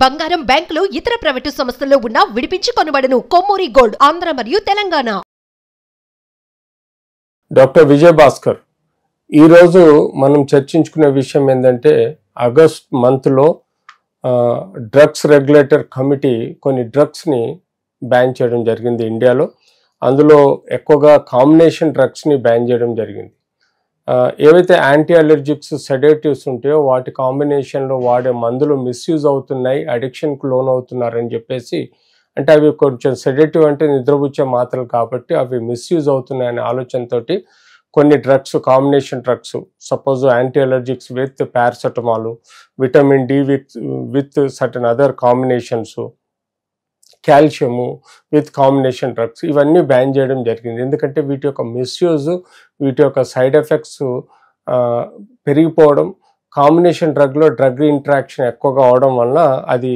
బంగారం బ్యాంకులు ఇతర ప్రైవేటు సంస్థల్లో ఉన్న విడిపించి కొనబడును. కొమ్మూరి గోల్డ్ ఆంధ్ర మరియు తెలంగాణ. డాక్టర్ విజయ్ భాస్కర్, ఈరోజు మనం చర్చించుకునే విషయం ఏంటంటే ఆగస్ట్ మంత్లో డ్రగ్స్ రెగ్యులేటర్ కమిటీ కొన్ని డ్రగ్స్ని బ్యాన్ చేయడం జరిగింది ఇండియాలో. అందులో ఎక్కువగా కాంబినేషన్ డ్రగ్స్ని బ్యాన్ చేయడం జరిగింది. ఏవైతే యాంటీ అలర్జిక్స్ సెడేటివ్స్ ఉంటాయో వాటి కాంబినేషన్లో వాడే మందులు మిస్యూజ్ అవుతున్నాయి, అడిక్షన్కు లోన్ అవుతున్నారని చెప్పేసి, అంటే అవి కొంచెం సెడేటివ్ అంటే నిద్రపుచ్చే మాత్రలు కాబట్టి అవి మిస్యూజ్ అవుతున్నాయనే ఆలోచనతోటి కొన్ని drugs, combination drugs, suppose anti allergics with paracetamol, vitamin D with certain other combinations, calcium with combination drugs, ఇవన్నీ బ్యాన్ చేయడం జరిగింది. ఎందుకంటే వీటి యొక్క మిస్యూజ్, వీటి యొక్క సైడ్ ఎఫెక్ట్స్ పెరిగిపోవడం, కాంబినేషన్ డ్రగ్లో డ్రగ్ ఇంటరాక్షన్ ఎక్కువగా అవడం వల్ల అది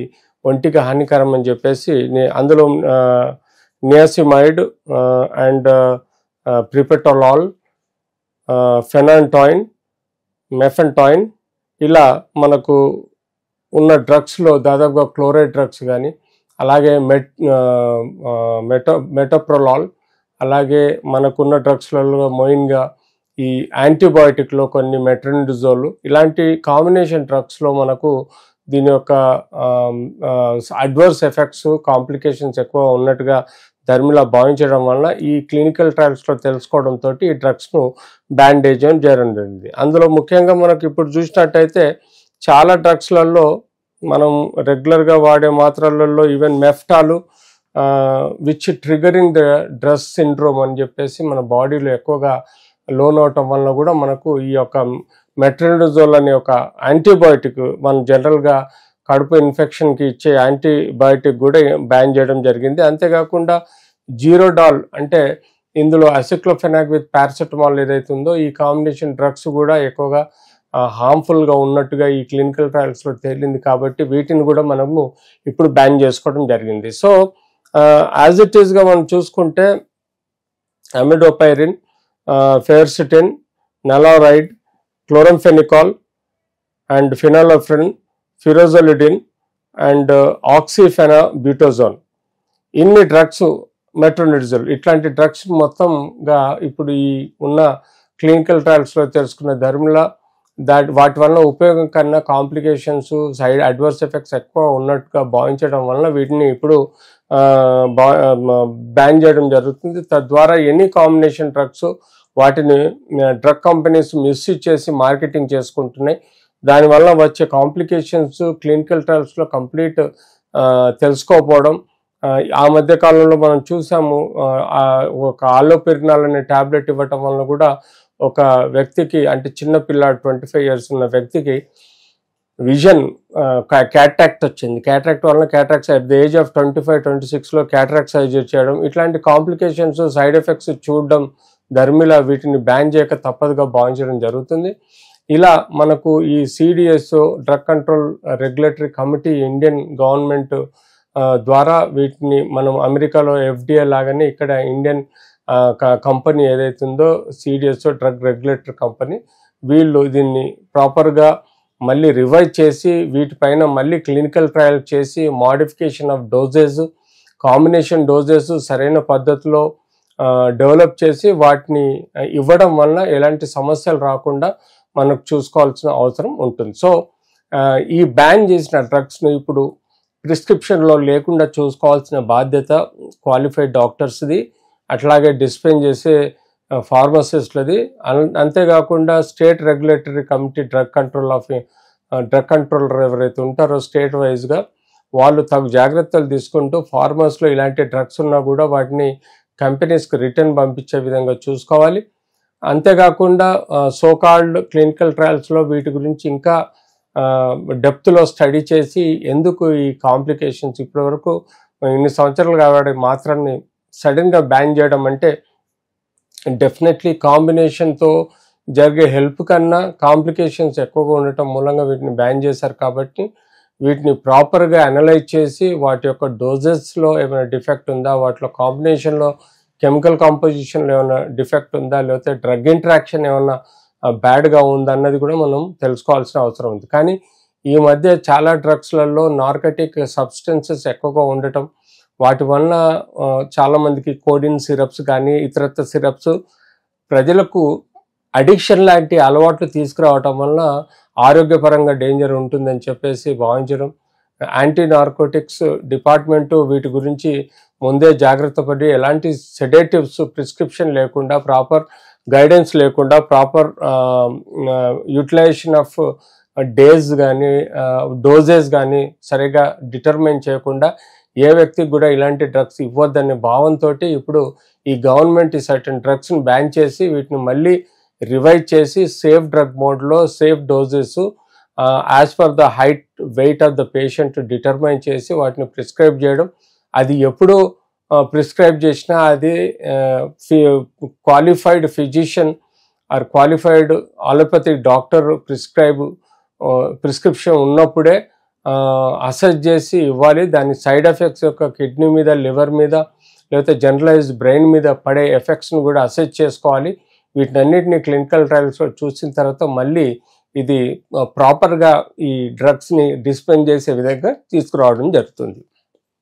ఒంటికి హానికరం అని చెప్పేసి అందులో నియాసిమైడ్ అండ్ ప్రిపెటలాల్, ఫెనాంటాయిన్, మెఫెంటాయిన్, ఇలా మనకు ఉన్న డ్రగ్స్లో దాదాపుగా క్లోరైడ్ డ్రగ్స్ కానీ, అలాగే మెటోప్రొలాల్, అలాగే మనకున్న డ్రగ్స్లలో మెయిన్గా ఈ యాంటీబయాటిక్లో కొన్ని మెట్రోనిడజోల్, ఇలాంటి కాంబినేషన్ డ్రగ్స్లో మనకు దీని యొక్క అడ్వర్స్ ఎఫెక్ట్స్, కాంప్లికేషన్స్ ఎక్కువ ఉన్నట్టుగా ధర్మిలా భావించడం వల్ల ఈ క్లినికల్ ట్రయల్స్లో తెలుసుకోవడంతో ఈ డ్రగ్స్ను బ్యాండేజ్ చేయడం జరిగింది. అందులో ముఖ్యంగా మనకు ఇప్పుడు చూసినట్టయితే చాలా డ్రగ్స్లలో మనం రెగ్యులర్గా వాడే మాత్రలలో even Meftal which triggering the DRESS syndrome అని చెప్పేసి మన బాడీలో ఎక్కువగా లోన్ అవటం వల్ల కూడా మనకు ఈ యొక్క మెట్రోనిడజోల్ అనే ఒక యాంటీబయాటిక్, మనం జనరల్గా కడుపు ఇన్ఫెక్షన్కి ఇచ్చే యాంటీబయాటిక్ కూడా బ్యాన్ చేయడం జరిగింది. అంతేకాకుండా జీరోడాల్, అంటే ఇందులో అసిక్లోఫెనాక్ విత్ పారాసెటమాల్ ఏదైతే ఉందో ఈ కాంబినేషన్ డ్రగ్స్ కూడా ఎక్కువగా హార్మ్ఫుల్గా ఉన్నట్టుగా ఈ క్లినికల్ ట్రయల్స్లో తేలింది కాబట్టి వీటిని కూడా మనము ఇప్పుడు బ్యాన్ చేసుకోవడం జరిగింది. సో యాజ్ ఇట్ ఈస్గా మనం చూసుకుంటే అమిడోపైరిన్, ఫెర్సిటిన్, నలారైడ్, క్లోరంఫెనికాల్ అండ్ ఫినాలోఫ్రిన్, ఫిరోజోలిడిన్ అండ్ ఆక్సిఫెనాబ్యూటోజోన్, ఇన్ని డ్రగ్స్, మెట్రోనిడజోల్, ఇట్లాంటి డ్రగ్స్ మొత్తంగా ఇప్పుడు ఈ ఉన్న క్లినికల్ ట్రయల్స్లో తెలుసుకున్న ధర్మిలా వాటి వల్ల ఉపయోగం కన్నా కాంప్లికేషన్స్, సైడ్ అడ్వర్స్ ఎఫెక్ట్స్ ఎక్కువ ఉన్నట్టుగా భావించడం వల్ల వీటిని ఇప్పుడు బ్యాన్ చేయడం జరుగుతుంది. తద్వారా ఎనీ కాంబినేషన్ డ్రగ్స్ వాటిని డ్రగ్ కంపెనీస్ మిస్యూజ్ చేసి మార్కెటింగ్ చేసుకుంటున్నాయి. దానివల్ల వచ్చే కాంప్లికేషన్స్ క్లినికల్ ట్రయల్స్లో కంప్లీట్ తెలుసుకోకపోవడం. ఆ మధ్య కాలంలో మనం చూసాము, ఒక ఆలోపెరినాల్ అనే ట్యాబ్లెట్ ఇవ్వటం వల్ల కూడా ఒక వ్యక్తికి, అంటే చిన్న పిల్లాడు 25 years ఉన్న వ్యక్తికి విజన్ క్యాట్రాక్ట్ వచ్చింది. క్యాట్రాక్ట్ వలన cataracts at the age of 25-26లో క్యాట్రాక్ట్ సర్జరీ చేయడం, ఇట్లాంటి కాంప్లికేషన్స్, సైడ్ ఎఫెక్ట్స్ చూడడం ధర్మిలా వీటిని బ్యాన్ చేయక తప్పదుగా భావించడం జరుగుతుంది. ఇలా మనకు ఈ CDS, drug control regulatory committee, Indian government ద్వారా వీటిని మనం అమెరికాలో ఎఫ్డిఏ లాగానే ఇక్కడ ఇండియన్ కంపెనీ ఏదైతే ఉందో సిడిఎస్, డ్రగ్ రెగ్యులేటరీ కంపెనీ, వీళ్ళు దీన్ని ప్రాపర్గా మళ్ళీ రివైజ్ చేసి వీటిపైన మళ్ళీ క్లినికల్ ట్రయల్ చేసి modification of doses, combination doses సరైన పద్ధతిలో డెవలప్ చేసి వాటిని ఇవ్వడం వల్ల ఎలాంటి సమస్యలు రాకుండా మనకు చూసుకోవాల్సిన అవసరం ఉంటుంది. సో ఈ బ్యాన్ చేసిన డ్రగ్స్ను ఇప్పుడు ప్రిస్క్రిప్షన్లో లేకుండా చూసుకోవాల్సిన బాధ్యత క్వాలిఫైడ్ డాక్టర్స్ది, అట్లాగే డిస్పెన్స్ చేసే ఫార్మసిస్ట్లది. అంతేకాకుండా state regulatory committee, drug controller ఎవరైతే ఉంటారో స్టేట్ వైజ్గా వాళ్ళు తగు జాగ్రత్తలు తీసుకుంటూ ఫార్మర్స్లో ఇలాంటి డ్రగ్స్ ఉన్నా కూడా వాటిని కంపెనీస్కి రిటర్న్ పంపించే విధంగా చూసుకోవాలి. అంతేకాకుండా సోకాల్డ్ క్లినికల్ ట్రయల్స్లో వీటి గురించి ఇంకా డెప్త్లో స్టడీ చేసి ఎందుకు ఈ కాంప్లికేషన్స్, ఇప్పటివరకు ఇన్ని సంవత్సరాలు కాబట్టి మాత్రాన్ని సడన్గా బ్యాన్ చేయడం అంటే డెఫినెట్లీ కాంబినేషన్తో జరిగే హెల్ప్ కన్నా కాంప్లికేషన్స్ ఎక్కువగా ఉండటం మూలంగా వీటిని బ్యాన్ చేశారు. కాబట్టి వీటిని ప్రాపర్గా అనలైజ్ చేసి వాటి యొక్క డోజెస్లో ఏమైనా డిఫెక్ట్ ఉందా, వాటిలో కాంబినేషన్లో కెమికల్ కాంపోజిషన్లో ఏమైనా డిఫెక్ట్ ఉందా, లేకపోతే డ్రగ్ ఇంటరాక్షన్ ఏమైనా బ్యాడ్గా ఉందా అన్నది కూడా మనం తెలుసుకోవాల్సిన అవసరం ఉంది. కానీ ఈ మధ్య చాలా డ్రగ్స్లలో నార్కటిక్ సబ్స్టెన్సెస్ ఎక్కువగా ఉండటం, వాటి వల్ల చాలామందికి కోడిన్ సిరప్స్ కానీ ఇతరత్ర సిరప్స్ ప్రజలకు అడిక్షన్ లాంటి అలవాట్లు తీసుకురావటం వల్ల ఆరోగ్యపరంగా డేంజర్ ఉంటుందని చెప్పేసి భావించడం. యాంటీ నార్కోటిక్స్ డిపార్ట్మెంటు వీటి గురించి ముందే జాగ్రత్త పడి ఎలాంటి సెడేటివ్స్ ప్రిస్క్రిప్షన్ లేకుండా, ప్రాపర్ గైడెన్స్ లేకుండా, ప్రాపర్ యూటిలైజేషన్ ఆఫ్ డేస్ కానీ డోజెస్ కానీ సరిగా డిటర్మైన్ చేయకుండా ఏ వ్యక్తికి కూడా ఇలాంటి డ్రగ్స్ ఇవ్వద్దనే భావంతో ఇప్పుడు ఈ గవర్నమెంట్ ఈ సర్టన్ డ్రగ్స్ని బ్యాన్ చేసి వీటిని మళ్ళీ రివైవ్ చేసి సేఫ్ డ్రగ్ మోడ్లో safe doses as per the height weight of the patient determine చేసి వాటిని ప్రిస్క్రైబ్ చేయడం. అది ఎప్పుడు ప్రిస్క్రైబ్ చేసినా అది qualified physician are qualified allopathic doctor prescription ఉన్నప్పుడే అసెస్ చేసి ఇవ్వాలి. దాని సైడ్ ఎఫెక్ట్స్ యొక్క కిడ్నీ మీద, లివర్ మీద, లేకపోతే జనరలైజ్డ్ బ్రెయిన్ మీద పడే ఎఫెక్ట్స్ని కూడా అసెస్ చేసుకోవాలి. వీటినన్నిటిని క్లినికల్ ట్రయల్స్లో చూసిన తర్వాత మళ్ళీ ఇది ప్రాపర్గా ఈ డ్రగ్స్ని డిస్పెన్స్ చేసే విధంగా తీసుకురావడం జరుగుతుంది.